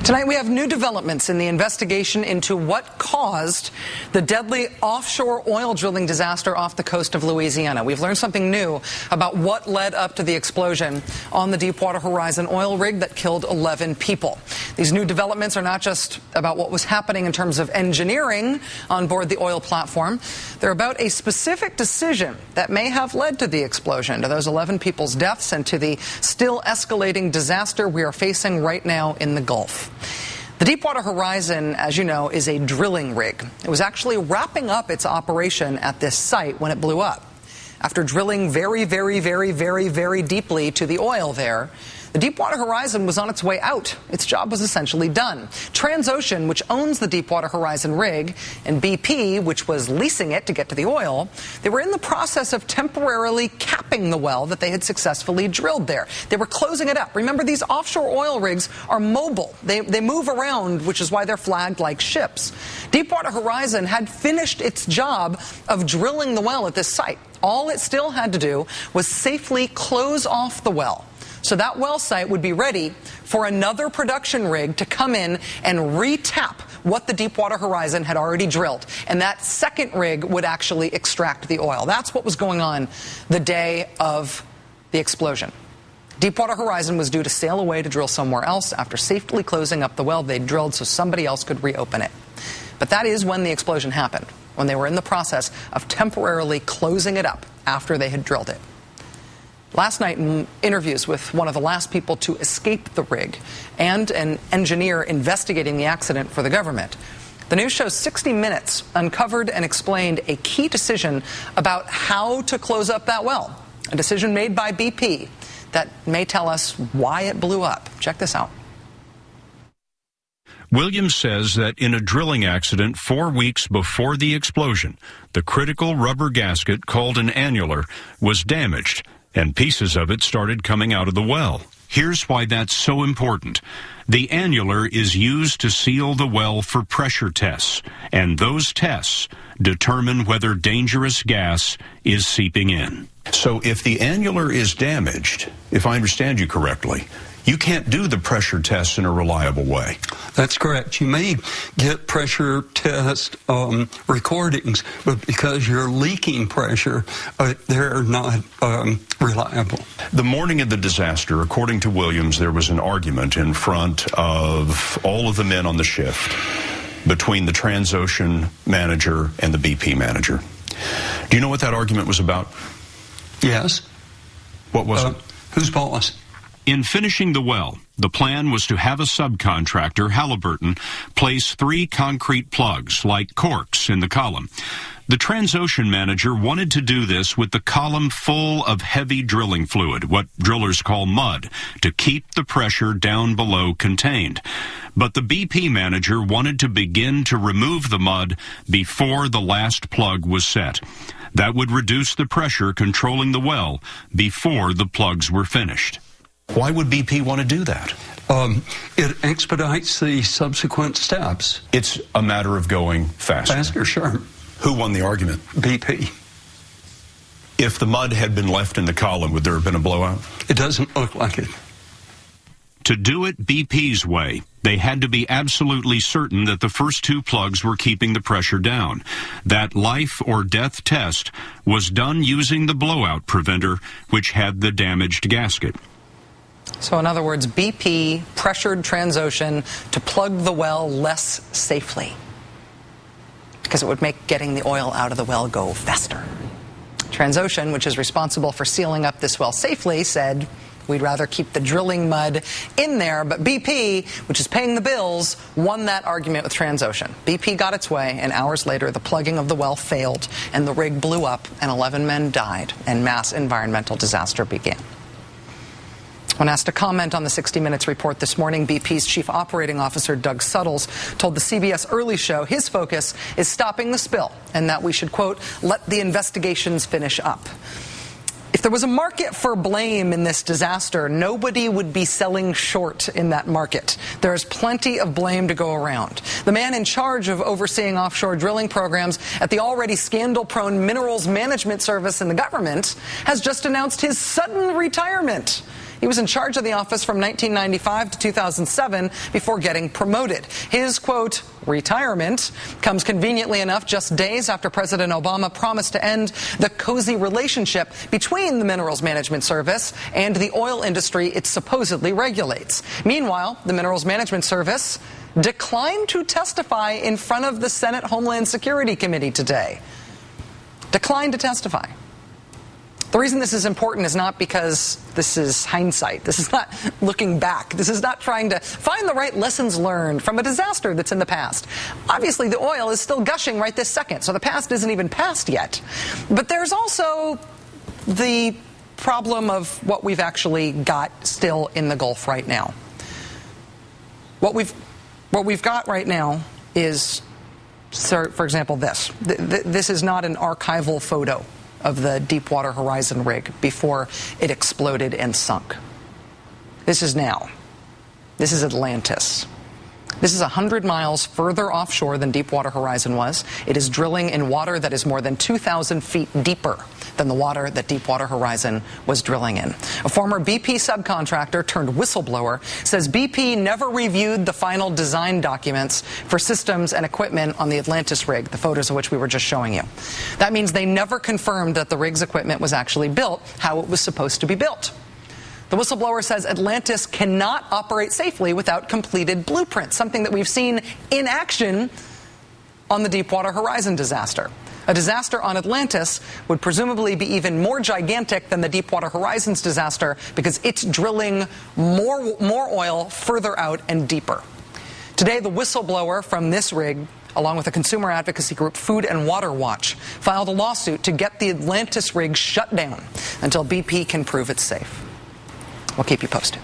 Tonight we have new developments in the investigation into what caused the deadly offshore oil drilling disaster off the coast of Louisiana. We've learned something new about what led up to the explosion on the Deepwater Horizon oil rig that killed 11 people. These new developments are not just about what was happening in terms of engineering on board the oil platform. They're about a specific decision that may have led to the explosion, to those 11 people's deaths, and to the still escalating disaster we are facing right now in the Gulf. The Deepwater Horizon, as you know, is a drilling rig. It was actually wrapping up its operation at this site when it blew up. After drilling very deeply to the oil there, the Deepwater Horizon was on its way out. Its job was essentially done. Transocean, which owns the Deepwater Horizon rig, and BP, which was leasing it to get to the oil, they were in the process of temporarily capping the well that they had successfully drilled there. They were closing it up. Remember, these offshore oil rigs are mobile. They move around, which is why they're flagged like ships. Deepwater Horizon had finished its job of drilling the well at this site. All it still had to do was safely close off the well, so that well site would be ready for another production rig to come in and re-tap what the Deepwater Horizon had already drilled. And that second rig would actually extract the oil. That's what was going on the day of the explosion. Deepwater Horizon was due to sail away to drill somewhere else after safely closing up the well they'd drilled so somebody else could reopen it. But that is when the explosion happened, when they were in the process of temporarily closing it up after they had drilled it. Last night, in interviews with one of the last people to escape the rig and an engineer investigating the accident for the government, the news show 60 Minutes uncovered and explained a key decision about how to close up that well, a decision made by BP that may tell us why it blew up. Check this out. Williams says that in a drilling accident 4 weeks before the explosion, the critical rubber gasket called an annular was damaged, and pieces of it started coming out of the well. Here's why that's so important. The annular is used to seal the well for pressure tests, and those tests determine whether dangerous gas is seeping in. So if the annular is damaged, if I understand you correctly, you can't do the pressure tests in a reliable way. That's correct. You may get pressure test recordings, but because you're leaking pressure, they're not reliable. The morning of the disaster, according to Williams, there was an argument in front of all of the men on the shift between the Transocean manager and the BP manager. Do you know what that argument was about? Yes. What was it? Who's boss? In finishing the well, the plan was to have a subcontractor, Halliburton, place 3 concrete plugs, like corks, in the column. The Transocean manager wanted to do this with the column full of heavy drilling fluid, what drillers call mud, to keep the pressure down below contained. But the BP manager wanted to begin to remove the mud before the last plug was set. That would reduce the pressure controlling the well before the plugs were finished. Why would BP want to do that? It expedites the subsequent steps. It's a matter of going faster. Faster, sure. Who won the argument? BP. If the mud had been left in the column, would there have been a blowout? It doesn't look like it. To do it BP's way, they had to be absolutely certain that the first 2 plugs were keeping the pressure down. That life or death test was done using the blowout preventer, which had the damaged gasket. So in other words, BP pressured Transocean to plug the well less safely because it would make getting the oil out of the well go faster. Transocean, which is responsible for sealing up this well safely, said, we'd rather keep the drilling mud in there, but BP, which is paying the bills, won that argument with Transocean. BP got its way, and hours later, the plugging of the well failed, and the rig blew up, and 11 men died, and mass environmental disaster began. When asked to comment on the 60 Minutes report this morning, BP's Chief Operating Officer Doug Suttles told the CBS Early Show his focus is stopping the spill and that we should, quote, let the investigations finish up. If there was a market for blame in this disaster, nobody would be selling short in that market. There's plenty of blame to go around. The man in charge of overseeing offshore drilling programs at the already scandal-prone Minerals Management Service in the government has just announced his sudden retirement. He was in charge of the office from 1995 to 2007 before getting promoted. His, quote, retirement comes conveniently enough just days after President Obama promised to end the cozy relationship between the Minerals Management Service and the oil industry it supposedly regulates. Meanwhile, the Minerals Management Service declined to testify in front of the Senate Homeland Security Committee today. Declined to testify. The reason this is important is not because this is hindsight. This is not looking back. This is not trying to find the right lessons learned from a disaster that's in the past. Obviously, the oil is still gushing right this second, so the past isn't even past yet. But there's also the problem of what we've actually got still in the Gulf right now. What we've got right now is, for example, this. This is not an archival photo of the Deepwater Horizon rig before it exploded and sunk. This is now. This is Atlantis. This is 100 miles further offshore than Deepwater Horizon was. It is drilling in water that is more than 2,000 feet deeper than the water that Deepwater Horizon was drilling in. A former BP subcontractor turned whistleblower says BP never reviewed the final design documents for systems and equipment on the Atlantis rig, the photos of which we were just showing you. That means they never confirmed that the rig's equipment was actually built how it was supposed to be built. The whistleblower says Atlantis cannot operate safely without completed blueprints, something that we've seen in action on the Deepwater Horizon disaster. A disaster on Atlantis would presumably be even more gigantic than the Deepwater Horizon's disaster because it's drilling more oil further out and deeper. Today, the whistleblower from this rig, along with the consumer advocacy group Food and Water Watch, filed a lawsuit to get the Atlantis rig shut down until BP can prove it's safe. We'll keep you posted.